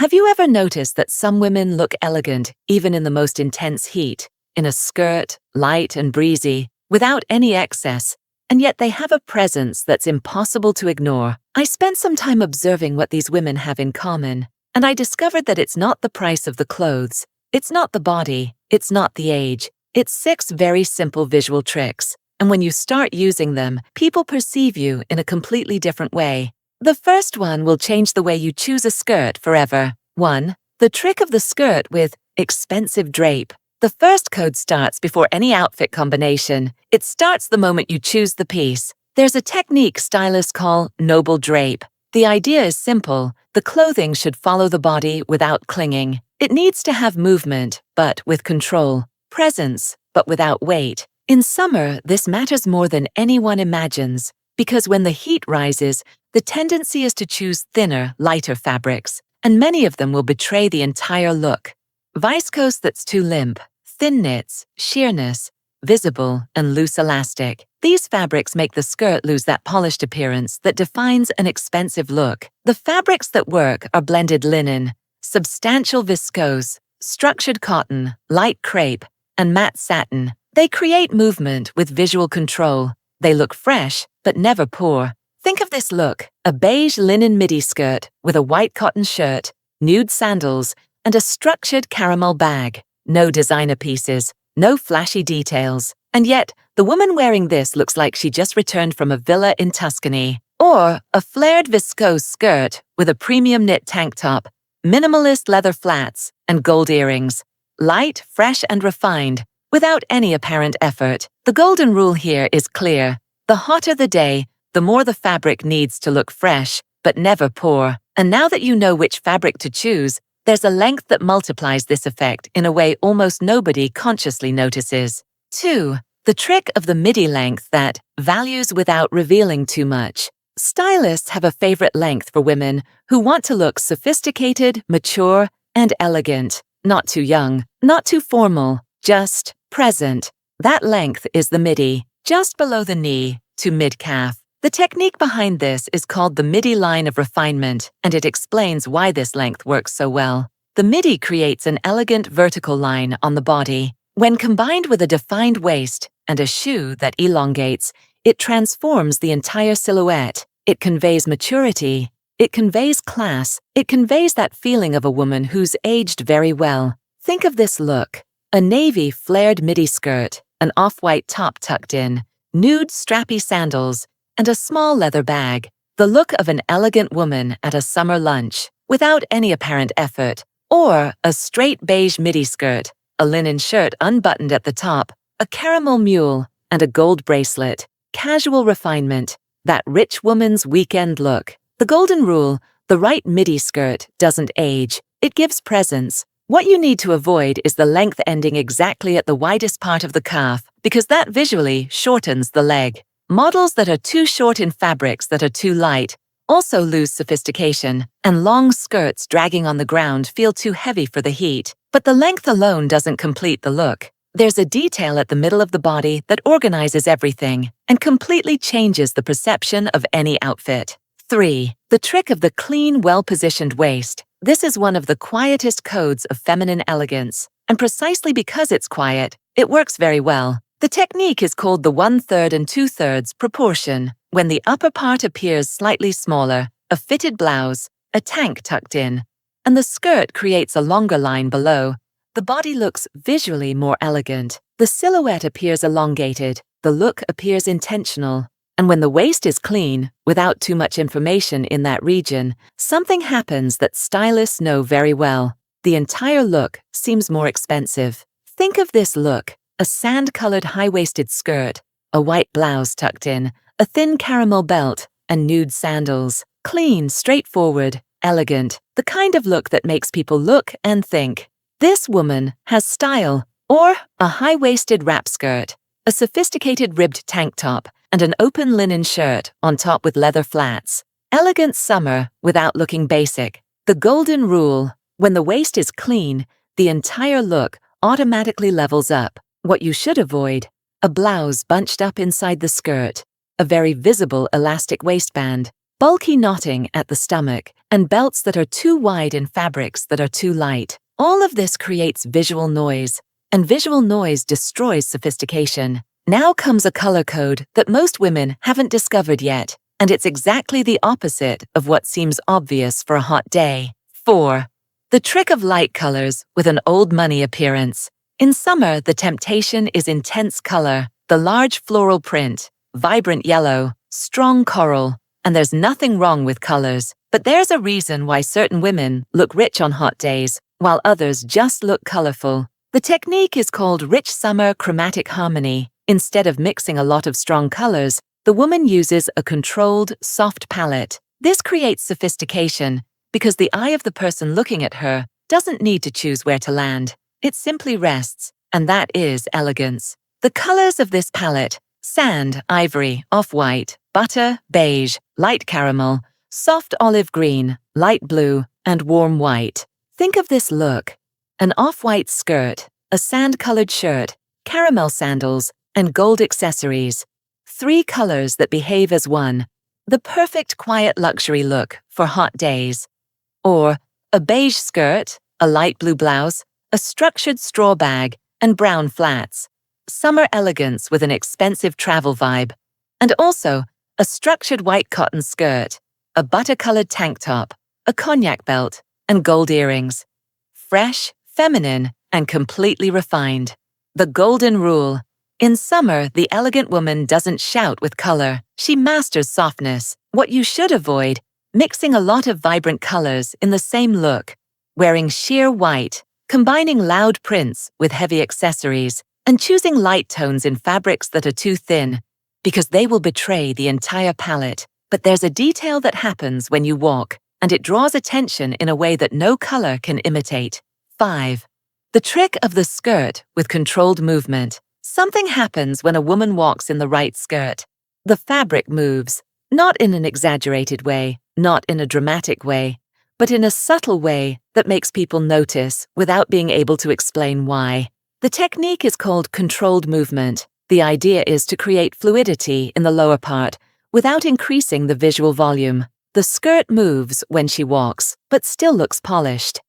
Have you ever noticed that some women look elegant even in the most intense heat, in a skirt, light and breezy, without any excess, and yet they have a presence that's impossible to ignore? I spent some time observing what these women have in common, and I discovered that it's not the price of the clothes, it's not the body, it's not the age. It's 6 very simple visual tricks, and when you start using them, people perceive you in a completely different way. The first one will change the way you choose a skirt forever. 1. The trick of the skirt with expensive drape. The first code starts before any outfit combination. It starts the moment you choose the piece. There's a technique stylists call noble drape. The idea is simple. The clothing should follow the body without clinging. It needs to have movement, but with control. Presence, but without weight. In summer, this matters more than anyone imagines, because when the heat rises, the tendency is to choose thinner, lighter fabrics, and many of them will betray the entire look. Viscose that's too limp, thin knits, sheerness, visible, and loose elastic. These fabrics make the skirt lose that polished appearance that defines an expensive look. The fabrics that work are blended linen, substantial viscose, structured cotton, light crepe, and matte satin. They create movement with visual control. They look fresh, but never poor. Think of this look: a beige linen midi skirt with a white cotton shirt, nude sandals, and a structured caramel bag. No designer pieces, no flashy details. And yet, the woman wearing this looks like she just returned from a villa in Tuscany. Or a flared viscose skirt with a premium knit tank top, minimalist leather flats, and gold earrings. Light, fresh, and refined, without any apparent effort. The golden rule here is clear. The hotter the day, the more the fabric needs to look fresh, but never poor. And now that you know which fabric to choose, there's a length that multiplies this effect in a way almost nobody consciously notices. 2. The trick of the midi length that values without revealing too much. Stylists have a favorite length for women who want to look sophisticated, mature, and elegant. Not too young, not too formal, just present. That length is the midi, just below the knee to mid-calf. The technique behind this is called the midi line of refinement, and it explains why this length works so well. The midi creates an elegant vertical line on the body. When combined with a defined waist and a shoe that elongates, it transforms the entire silhouette. It conveys maturity. It conveys class. It conveys that feeling of a woman who's aged very well. Think of this look: a navy flared midi skirt, an off-white top tucked in, nude strappy sandals, and a small leather bag. The look of an elegant woman at a summer lunch, without any apparent effort. Or a straight beige midi skirt, a linen shirt unbuttoned at the top, a caramel mule, and a gold bracelet. Casual refinement, that rich woman's weekend look. The golden rule: the right midi skirt doesn't age, it gives presence. What you need to avoid is the length ending exactly at the widest part of the calf, because that visually shortens the leg. Models that are too short in fabrics that are too light also lose sophistication, and long skirts dragging on the ground feel too heavy for the heat. But the length alone doesn't complete the look. There's a detail at the middle of the body that organizes everything and completely changes the perception of any outfit. 3. The trick of the clean, well-positioned waist. This is one of the quietest codes of feminine elegance, and precisely because it's quiet, it works very well. The technique is called the 1/3 and 2/3 proportion. When the upper part appears slightly smaller, a fitted blouse, a tank tucked in, and the skirt creates a longer line below, the body looks visually more elegant. The silhouette appears elongated, the look appears intentional. And when the waist is clean, without too much information in that region, something happens that stylists know very well. The entire look seems more expensive. Think of this look: a sand-colored high-waisted skirt, a white blouse tucked in, a thin caramel belt, and nude sandals. Clean, straightforward, elegant. The kind of look that makes people look and think, "This woman has style." Or a high-waisted wrap skirt, a sophisticated ribbed tank top, and an open linen shirt on top with leather flats. Elegant summer without looking basic. The golden rule: when the waist is clean, the entire look automatically levels up. What you should avoid: a blouse bunched up inside the skirt, a very visible elastic waistband, bulky knotting at the stomach, and belts that are too wide in fabrics that are too light. All of this creates visual noise, and visual noise destroys sophistication. Now comes a color code that most women haven't discovered yet, and it's exactly the opposite of what seems obvious for a hot day. 4. The trick of light colors with an old money appearance. In summer, the temptation is intense color, the large floral print, vibrant yellow, strong coral, and there's nothing wrong with colors. But there's a reason why certain women look rich on hot days, while others just look colorful. The technique is called rich summer chromatic harmony. Instead of mixing a lot of strong colors, the woman uses a controlled, soft palette. This creates sophistication because the eye of the person looking at her doesn't need to choose where to land. It simply rests, and that is elegance. The colors of this palette: sand, ivory, off-white, butter, beige, light caramel, soft olive green, light blue, and warm white. Think of this look: an off-white skirt, a sand-colored shirt, caramel sandals, and gold accessories. 3 colors that behave as one. The perfect quiet luxury look for hot days. Or a beige skirt, a light blue blouse, a structured straw bag, and brown flats. Summer elegance with an expensive travel vibe. And also a structured white cotton skirt, a butter-colored tank top, a cognac belt, and gold earrings. Fresh, feminine, and completely refined. The golden rule. In summer, the elegant woman doesn't shout with color. She masters softness. What you should avoid: mixing a lot of vibrant colors in the same look, wearing sheer white, combining loud prints with heavy accessories, and choosing light tones in fabrics that are too thin, because they will betray the entire palette. But there's a detail that happens when you walk, and it draws attention in a way that no color can imitate. 5. The trick of the skirt with controlled movement. Something happens when a woman walks in the right skirt. The fabric moves, not in an exaggerated way, not in a dramatic way, but in a subtle way that makes people notice without being able to explain why. The technique is called controlled movement. The idea is to create fluidity in the lower part without increasing the visual volume. The skirt moves when she walks, but still looks polished.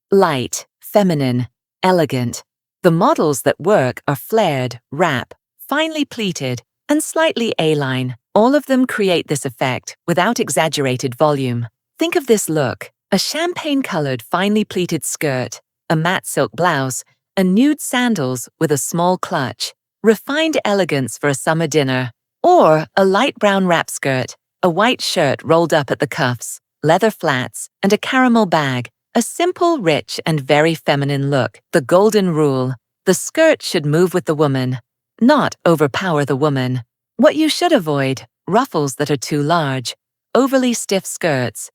Light, feminine, elegant. The models that work are flared, wrap, finely pleated, and slightly A-line. All of them create this effect without exaggerated volume. Think of this look: a champagne-colored finely pleated skirt, a matte silk blouse, and nude sandals with a small clutch. Refined elegance for a summer dinner. Or a light brown wrap skirt, a white shirt rolled up at the cuffs, leather flats, and a caramel bag. A simple, rich, and very feminine look. The golden rule: the skirt should move with the woman, not overpower the woman. What you should avoid: ruffles that are too large, overly stiff skirts,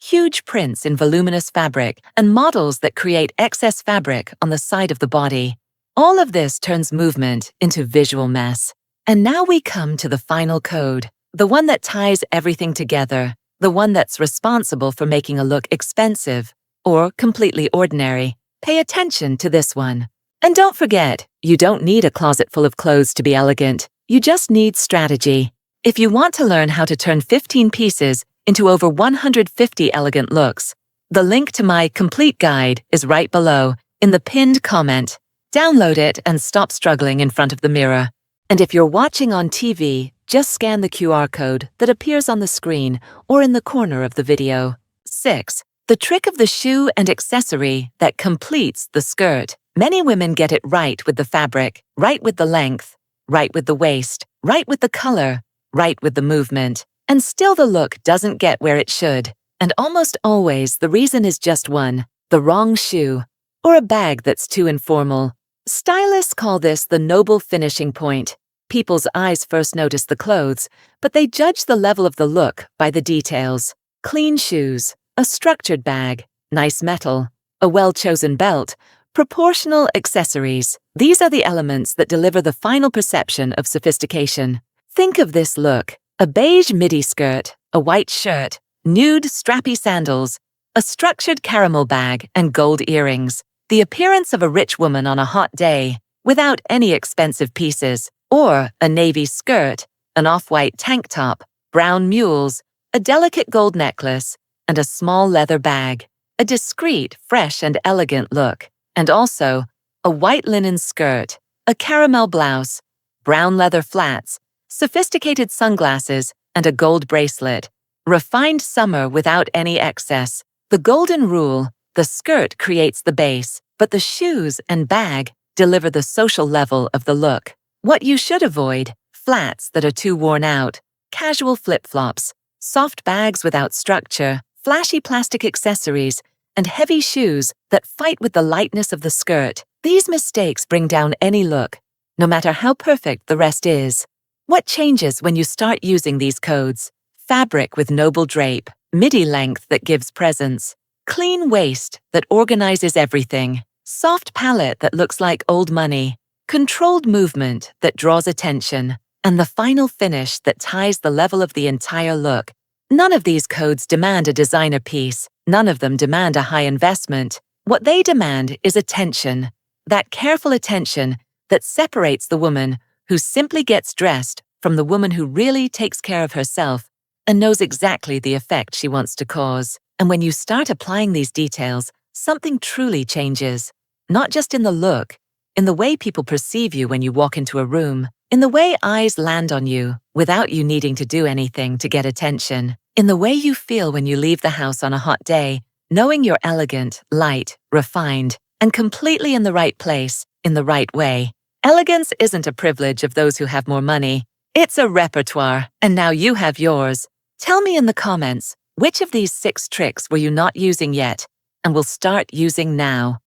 huge prints in voluminous fabric, and models that create excess fabric on the side of the body. All of this turns movement into visual mess. And now we come to the final code, the one that ties everything together, the one that's responsible for making a look expensive or completely ordinary. Pay attention to this one. And don't forget, you don't need a closet full of clothes to be elegant. You just need strategy. If you want to learn how to turn 15 pieces into over 150 elegant looks, the link to my complete guide is right below in the pinned comment. Download it and stop struggling in front of the mirror. And if you're watching on TV, just scan the QR code that appears on the screen or in the corner of the video. 6. The trick of the shoe and accessory that completes the skirt. Many women get it right with the fabric, right with the length, right with the waist, right with the color, right with the movement, and still the look doesn't get where it should. And almost always the reason is just one: the wrong shoe, or a bag that's too informal. Stylists call this the noble finishing point. People's eyes first notice the clothes, but they judge the level of the look by the details. Clean shoes, a structured bag, nice metal, a well-chosen belt, proportional accessories. These are the elements that deliver the final perception of sophistication. Think of this look: a beige midi skirt, a white shirt, nude strappy sandals, a structured caramel bag, and gold earrings. The appearance of a rich woman on a hot day, without any expensive pieces. Or a navy skirt, an off-white tank top, brown mules, a delicate gold necklace, and a small leather bag. A discreet, fresh, and elegant look. And also, a white linen skirt, a caramel blouse, brown leather flats, sophisticated sunglasses, and a gold bracelet. Refined summer without any excess. The golden rule: the skirt creates the base, but the shoes and bag deliver the social level of the look. What you should avoid: flats that are too worn out, casual flip-flops, soft bags without structure, flashy plastic accessories, and heavy shoes that fight with the lightness of the skirt. These mistakes bring down any look, no matter how perfect the rest is. What changes when you start using these codes? Fabric with noble drape, midi length that gives presence, clean waist that organizes everything, soft palette that looks like old money, controlled movement that draws attention, and the final finish that ties the level of the entire look. None of these codes demand a designer piece. None of them demand a high investment. What they demand is attention. That careful attention that separates the woman who simply gets dressed from the woman who really takes care of herself and knows exactly the effect she wants to cause. And when you start applying these details, something truly changes. Not just in the look, in the way people perceive you when you walk into a room, in the way eyes land on you without you needing to do anything to get attention, in the way you feel when you leave the house on a hot day, knowing you're elegant, light, refined, and completely in the right place, in the right way. Elegance isn't a privilege of those who have more money. It's a repertoire, and now you have yours. Tell me in the comments, which of these 6 tricks were you not using yet, and will start using now?